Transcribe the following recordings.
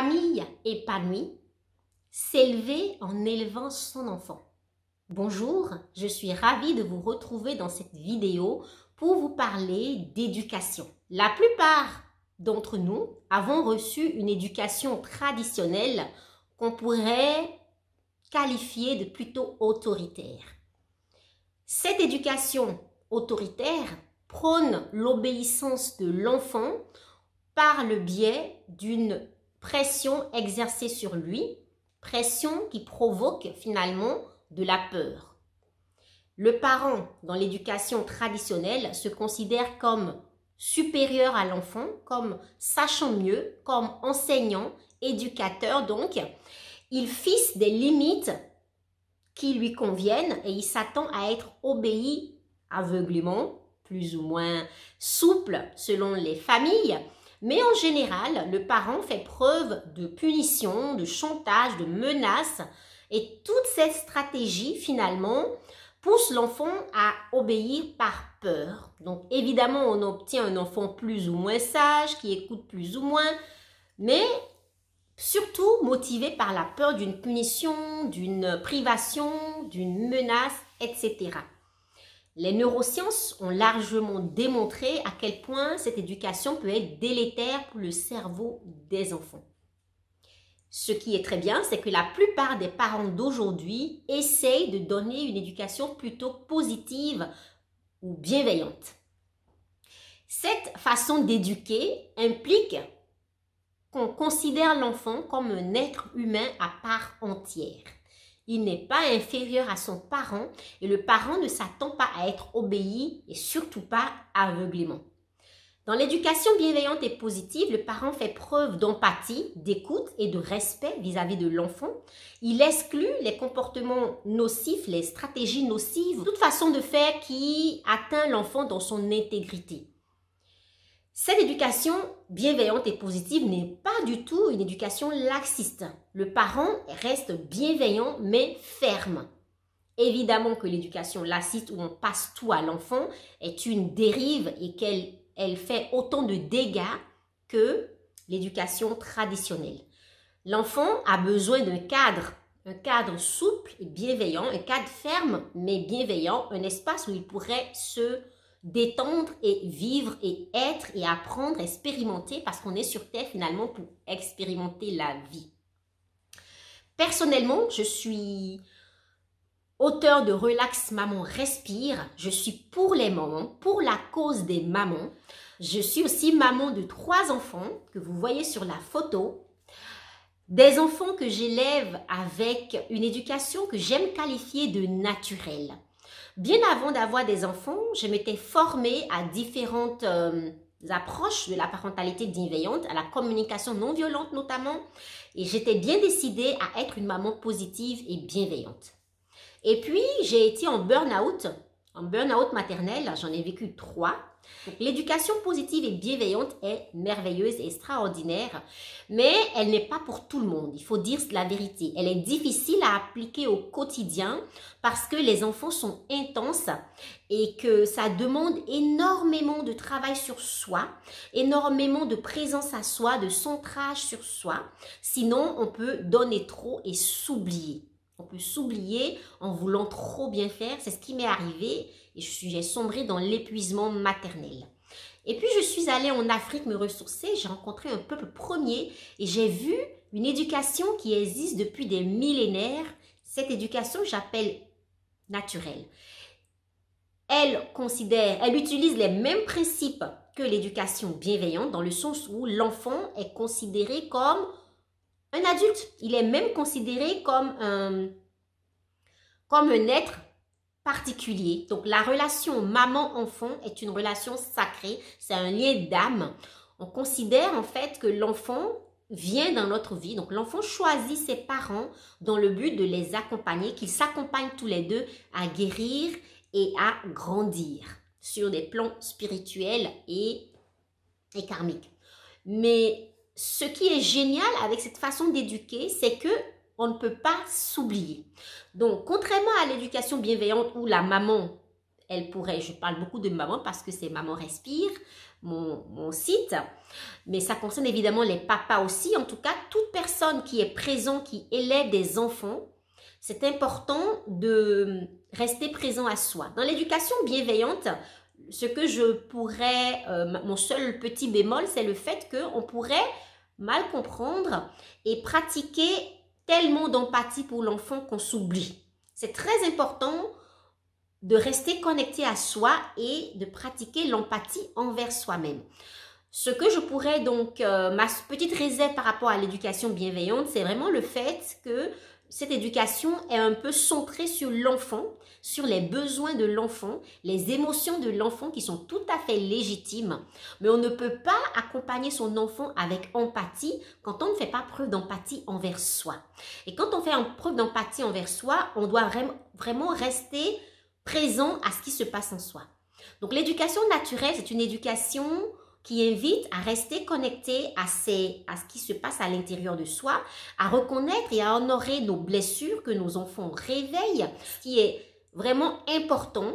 famille épanouie, s'élever en élevant son enfant. Bonjour, je suis ravie de vous retrouver dans cette vidéo pour vous parler d'éducation. La plupart d'entre nous avons reçu une éducation traditionnelle qu'on pourrait qualifier de plutôt autoritaire. Cette éducation autoritaire prône l'obéissance de l'enfant par le biais d'une pression exercée sur lui, pression qui provoque finalement de la peur. Le parent, dans l'éducation traditionnelle, se considère comme supérieur à l'enfant, comme sachant mieux, comme enseignant, éducateur. Donc, il fixe des limites qui lui conviennent et il s'attend à être obéi aveuglément, plus ou moins souple selon les familles. Mais en général, le parent fait preuve de punition, de chantage, de menace. Et toute cette stratégie, finalement, pousse l'enfant à obéir par peur. Donc, évidemment, on obtient un enfant plus ou moins sage, qui écoute plus ou moins, mais surtout motivé par la peur d'une punition, d'une privation, d'une menace, etc. Les neurosciences ont largement démontré à quel point cette éducation peut être délétère pour le cerveau des enfants. Ce qui est très bien, c'est que la plupart des parents d'aujourd'hui essayent de donner une éducation plutôt positive ou bienveillante. Cette façon d'éduquer implique qu'on considère l'enfant comme un être humain à part entière. Il n'est pas inférieur à son parent et le parent ne s'attend pas à être obéi et surtout pas aveuglément. Dans l'éducation bienveillante et positive, le parent fait preuve d'empathie, d'écoute et de respect vis-à-vis de l'enfant. Il exclut les comportements nocifs, les stratégies nocives, toute façon de faire qui atteint l'enfant dans son intégrité. Cette éducation bienveillante et positive n'est pas du tout une éducation laxiste. Le parent reste bienveillant mais ferme. Évidemment que l'éducation laxiste où on passe tout à l'enfant est une dérive et qu'elle fait autant de dégâts que l'éducation traditionnelle. L'enfant a besoin d'un cadre souple et bienveillant, un cadre ferme mais bienveillant, un espace où il pourrait se détendre et vivre et être et apprendre, expérimenter parce qu'on est sur Terre finalement pour expérimenter la vie. Personnellement, je suis auteur de Relax Maman Respire. Je suis pour les mamans, pour la cause des mamans. Je suis aussi maman de 3 enfants que vous voyez sur la photo. Des enfants que j'élève avec une éducation que j'aime qualifier de naturelle. Bien avant d'avoir des enfants, je m'étais formée à différentes approches de la parentalité bienveillante, à la communication non violente notamment, et j'étais bien décidée à être une maman positive et bienveillante. Et puis, j'ai été en burn-out maternel, j'en ai vécu 3. L'éducation positive et bienveillante est merveilleuse et extraordinaire, mais elle n'est pas pour tout le monde, il faut dire la vérité. Elle est difficile à appliquer au quotidien parce que les enfants sont intenses et que ça demande énormément de travail sur soi, énormément de présence à soi, de centrage sur soi. Sinon, on peut donner trop et s'oublier. On peut s'oublier en voulant trop bien faire. C'est ce qui m'est arrivé et j'ai sombré dans l'épuisement maternel. Et puis, je suis allée en Afrique me ressourcer. J'ai rencontré un peuple premier et j'ai vu une éducation qui existe depuis des millénaires. Cette éducation, j'appelle naturelle. Elle utilise les mêmes principes que l'éducation bienveillante dans le sens où l'enfant est considéré comme un adulte. Il est même considéré comme un être particulier. Donc, la relation maman-enfant est une relation sacrée. C'est un lien d'âme. On considère en fait que l'enfant vient dans notre vie. Donc, l'enfant choisit ses parents dans le but de les accompagner, qu'ils s'accompagnent tous les deux à guérir et à grandir sur des plans spirituels et karmiques. Mais ce qui est génial avec cette façon d'éduquer, c'est que on ne peut pas s'oublier. Donc, contrairement à l'éducation bienveillante où la maman, elle pourrait, je parle beaucoup de maman parce que c'est Maman Respire, mon site. Mais ça concerne évidemment les papas aussi. En tout cas, toute personne qui est présente, qui élève des enfants, c'est important de rester présent à soi. Dans l'éducation bienveillante, ce que je pourrais, mon seul petit bémol, c'est le fait qu'on pourrait mal comprendre et pratiquer tellement d'empathie pour l'enfant qu'on s'oublie. C'est très important de rester connecté à soi et de pratiquer l'empathie envers soi-même. Ce que je pourrais donc, ma petite réserve par rapport à l'éducation bienveillante, c'est vraiment le fait que cette éducation est un peu centrée sur l'enfant, sur les besoins de l'enfant, les émotions de l'enfant qui sont tout à fait légitimes. Mais on ne peut pas accompagner son enfant avec empathie quand on ne fait pas preuve d'empathie envers soi. Et quand on fait preuve d'empathie envers soi, on doit vraiment rester présent à ce qui se passe en soi. Donc l'éducation naturelle, c'est une éducation qui invite à rester connecté à ce qui se passe à l'intérieur de soi, à reconnaître et à honorer nos blessures que nos enfants réveillent. Ce qui est vraiment important,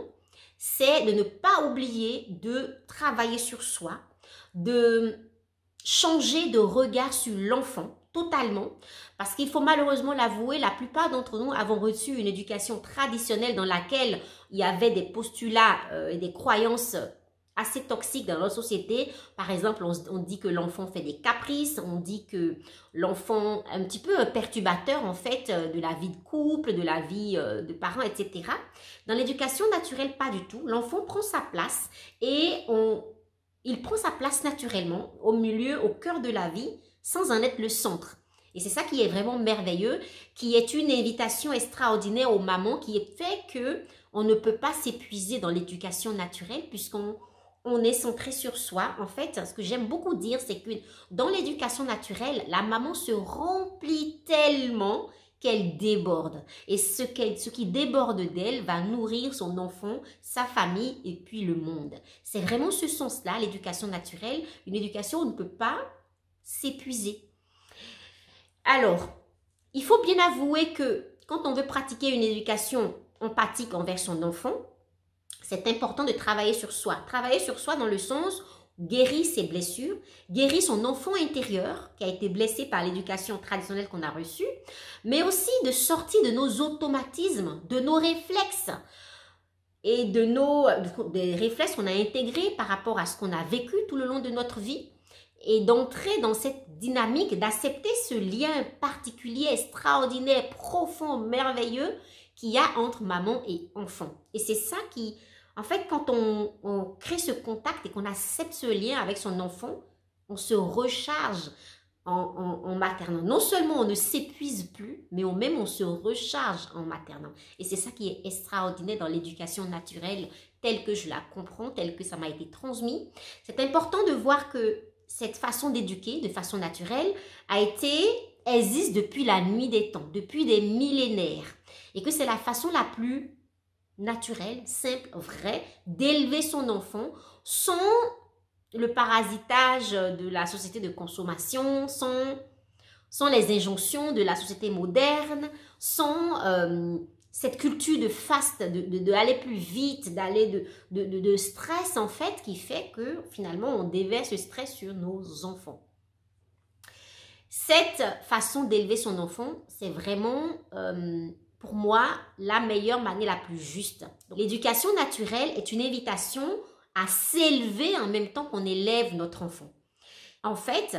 c'est de ne pas oublier de travailler sur soi, de changer de regard sur l'enfant totalement, parce qu'il faut malheureusement l'avouer, la plupart d'entre nous avons reçu une éducation traditionnelle dans laquelle il y avait des postulats et des croyances assez toxiques dans notre société. Par exemple, on dit que l'enfant fait des caprices, on dit que l'enfant est un petit peu perturbateur en fait de la vie de couple, de la vie de parents, etc. Dans l'éducation naturelle, pas du tout. L'enfant prend sa place et il prend sa place naturellement au milieu, au cœur de la vie, sans en être le centre. Et c'est ça qui est vraiment merveilleux, qui est une invitation extraordinaire aux mamans, qui fait que on ne peut pas s'épuiser dans l'éducation naturelle puisqu'on est centré sur soi. En fait, ce que j'aime beaucoup dire, c'est que dans l'éducation naturelle, la maman se remplit tellement qu'elle déborde. Et ce qui déborde d'elle va nourrir son enfant, sa famille et puis le monde. C'est vraiment ce sens-là, l'éducation naturelle, une éducation où on ne peut pas s'épuiser. Alors, il faut bien avouer que quand on veut pratiquer une éducation empathique envers son enfant, c'est important de travailler sur soi. Travailler sur soi dans le sens guérir ses blessures, guérir son enfant intérieur qui a été blessé par l'éducation traditionnelle qu'on a reçue, mais aussi de sortir de nos automatismes, de nos réflexes et des réflexes qu'on a intégrés par rapport à ce qu'on a vécu tout le long de notre vie et d'entrer dans cette dynamique, d'accepter ce lien particulier, extraordinaire, profond, merveilleux qu'il y a entre maman et enfant. Et c'est ça qui, en fait, quand on crée ce contact et qu'on accepte ce lien avec son enfant, on se recharge en maternant. Non seulement on ne s'épuise plus, mais même on se recharge en maternant. Et c'est ça qui est extraordinaire dans l'éducation naturelle, telle que je la comprends, telle que ça m'a été transmis. C'est important de voir que cette façon d'éduquer, de façon naturelle, existe depuis la nuit des temps, depuis des millénaires. Et que c'est la façon la plus naturelle, simple, vraie, d'élever son enfant sans le parasitage de la société de consommation, sans les injonctions de la société moderne, sans cette culture de fast, d'aller plus vite, d'aller de stress en fait, qui fait que finalement on déverse ce stress sur nos enfants. Cette façon d'élever son enfant, c'est vraiment pour moi la meilleure manière, la plus juste. L'éducation naturelle est une invitation à s'élever en même temps qu'on élève notre enfant. En fait,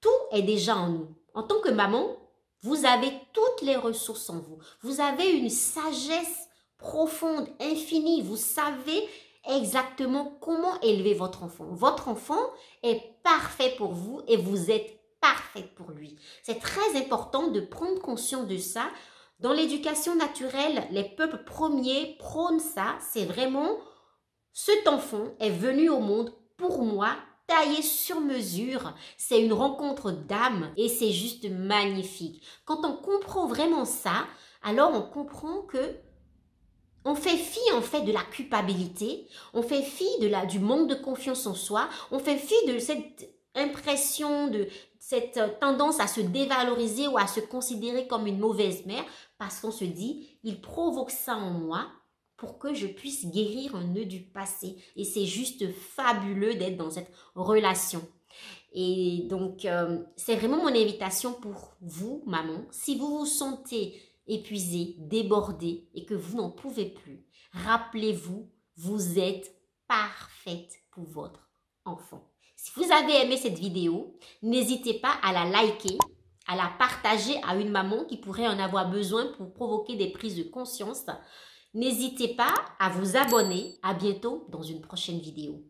tout est déjà en nous. En tant que maman, vous avez toutes les ressources en vous. Vous avez une sagesse profonde, infinie. Vous savez exactement comment élever votre enfant. Votre enfant est parfait pour vous et vous êtes parfaite pour lui. C'est très important de prendre conscience de ça. Dans l'éducation naturelle, les peuples premiers prônent ça. C'est vraiment, cet enfant est venu au monde pour moi, taillé sur mesure. C'est une rencontre d'âme et c'est juste magnifique. Quand on comprend vraiment ça, alors on comprend que on fait fi en fait de la culpabilité, on fait fi du manque de confiance en soi, on fait fi de cette impression, de cette tendance à se dévaloriser ou à se considérer comme une mauvaise mère parce qu'on se dit, il provoque ça en moi pour que je puisse guérir un nœud du passé. Et c'est juste fabuleux d'être dans cette relation. Et donc, c'est vraiment mon invitation pour vous, maman. Si vous vous sentez épuisé, débordé et que vous n'en pouvez plus, rappelez-vous, vous êtes parfaite pour votre enfant. Si vous avez aimé cette vidéo, n'hésitez pas à la liker, à la partager à une maman qui pourrait en avoir besoin pour provoquer des prises de conscience. N'hésitez pas à vous abonner. À bientôt dans une prochaine vidéo.